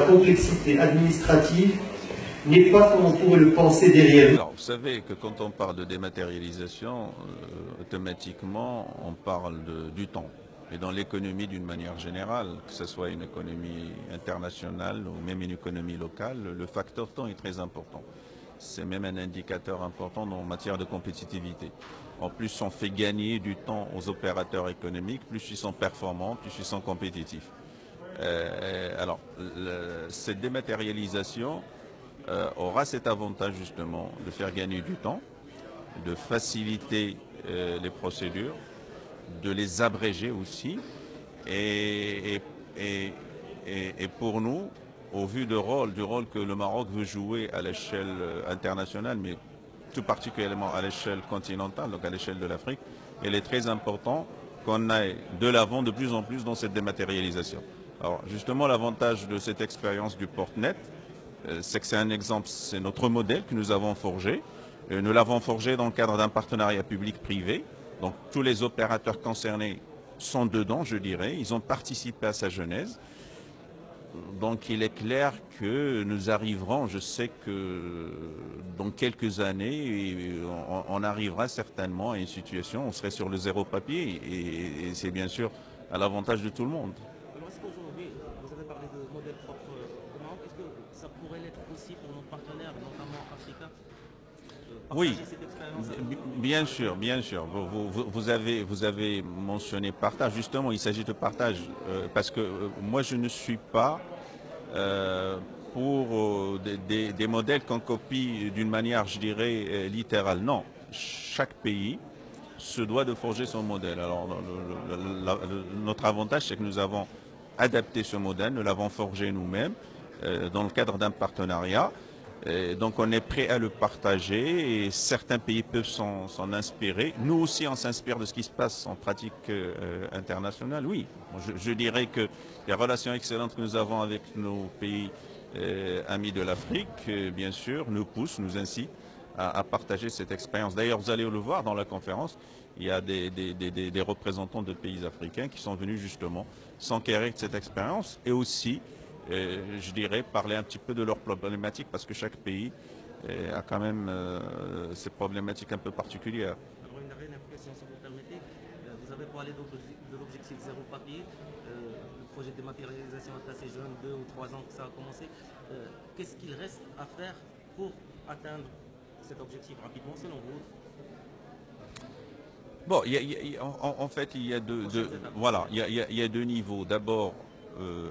complexité administrative n'est pas comme on pourrait le penser derrière. Alors, vous savez que quand on parle de dématérialisation, automatiquement, on parle du temps. Et dans l'économie d'une manière générale, que ce soit une économie internationale ou même une économie locale, le facteur temps est très important. C'est même un indicateur important en matière de compétitivité. En plus, on fait gagner du temps aux opérateurs économiques, plus ils sont performants, plus ils sont compétitifs. Alors, cette dématérialisation aura cet avantage justement de faire gagner du temps, de faciliter les procédures, de les abréger aussi. Et pour nous, au vu du rôle que le Maroc veut jouer à l'échelle internationale, mais tout particulièrement à l'échelle continentale, donc à l'échelle de l'Afrique, il est très important qu'on aille de l'avant de plus en plus dans cette dématérialisation. Alors justement, l'avantage de cette expérience du Portnet, c'est que c'est un exemple, c'est notre modèle que nous avons forgé. Nous l'avons forgé dans le cadre d'un partenariat public-privé. Donc tous les opérateurs concernés sont dedans, je dirais. Ils ont participé à sa genèse. Donc il est clair que nous arriverons, je sais que dans quelques années, on arrivera certainement à une situation où on serait sur le zéro papier et c'est bien sûr à l'avantage de tout le monde. Alors est-ce qu'aujourd'hui, vous avez parlé de modèle propre au Maroc, est-ce que ça pourrait l'être aussi pour nos partenaires, notamment africains, Oui, cette expérience? bien sûr, bien sûr. Vous avez mentionné partage. Justement, il s'agit de partage parce que moi, je ne suis pas pour des modèles qu'on copie d'une manière, je dirais, littérale. Non, chaque pays se doit de forger son modèle. Alors, notre avantage, c'est que nous avons adapté ce modèle, nous l'avons forgé nous-mêmes dans le cadre d'un partenariat. Donc on est prêt à le partager et certains pays peuvent s'en inspirer. Nous aussi on s'inspire de ce qui se passe en pratique internationale. Oui, je dirais que les relations excellentes que nous avons avec nos pays amis de l'Afrique, bien sûr, nous poussent, nous incitent à partager cette expérience. D'ailleurs, vous allez le voir dans la conférence, il y a des représentants de pays africains qui sont venus justement s'enquérir de cette expérience et aussi je dirais, parler un petit peu de leurs problématiques parce que chaque pays a quand même ses problématiques un peu particulières. Alors une dernière question, si vous permettez. Vous avez parlé de l'objectif zéro papier. Le projet de dématérialisation est assez jeune, 2 ou 3 ans que ça a commencé. Qu'est-ce qu'il reste à faire pour atteindre cet objectif rapidement selon vous? Bon, en fait, il y a il y a deux niveaux. D'abord,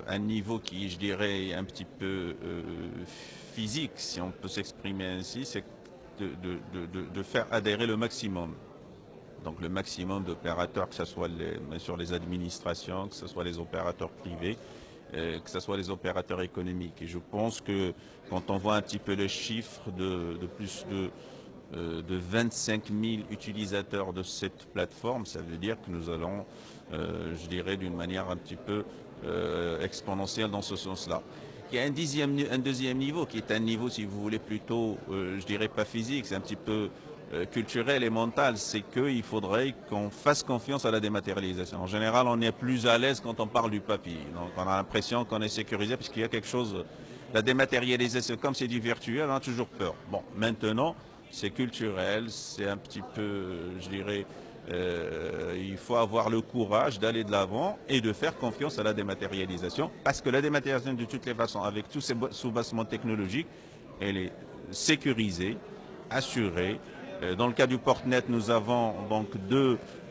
un niveau qui, je dirais, un petit peu physique, si on peut s'exprimer ainsi, c'est de faire adhérer le maximum. Donc le maximum d'opérateurs, que ce soit sur les administrations, que ce soit les opérateurs privés, que ce soit les opérateurs économiques. Et je pense que quand on voit un petit peu le chiffre de plus de 25 000 utilisateurs de cette plateforme, ça veut dire que nous allons, je dirais, d'une manière un petit peu exponentielle dans ce sens-là. Il y a un deuxième niveau qui est un niveau, si vous voulez, plutôt, je dirais pas physique, c'est un petit peu culturel et mental, c'est qu'il faudrait qu'on fasse confiance à la dématérialisation. En général, on est plus à l'aise quand on parle du papier. Donc on a l'impression qu'on est sécurisé parce qu'il y a quelque chose, la dématérialisation, comme c'est du virtuel, on a toujours peur. Bon, maintenant, c'est culturel, c'est un petit peu, je dirais, il faut avoir le courage d'aller de l'avant et de faire confiance à la dématérialisation, parce que la dématérialisation, de toutes les façons, avec tous ces soubassements technologiques, elle est sécurisée, assurée. Dans le cas du Portnet, nous avons donc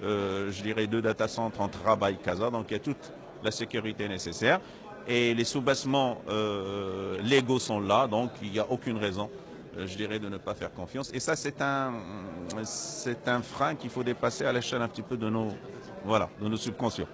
je dirais deux data centres entre Rabat et Casa, donc il y a toute la sécurité nécessaire. Et les soubassements légaux sont là, donc il n'y a aucune raison, je dirais, de ne pas faire confiance. Et ça, c'est un frein qu'il faut dépasser à l'échelle un petit peu de nos subconscients.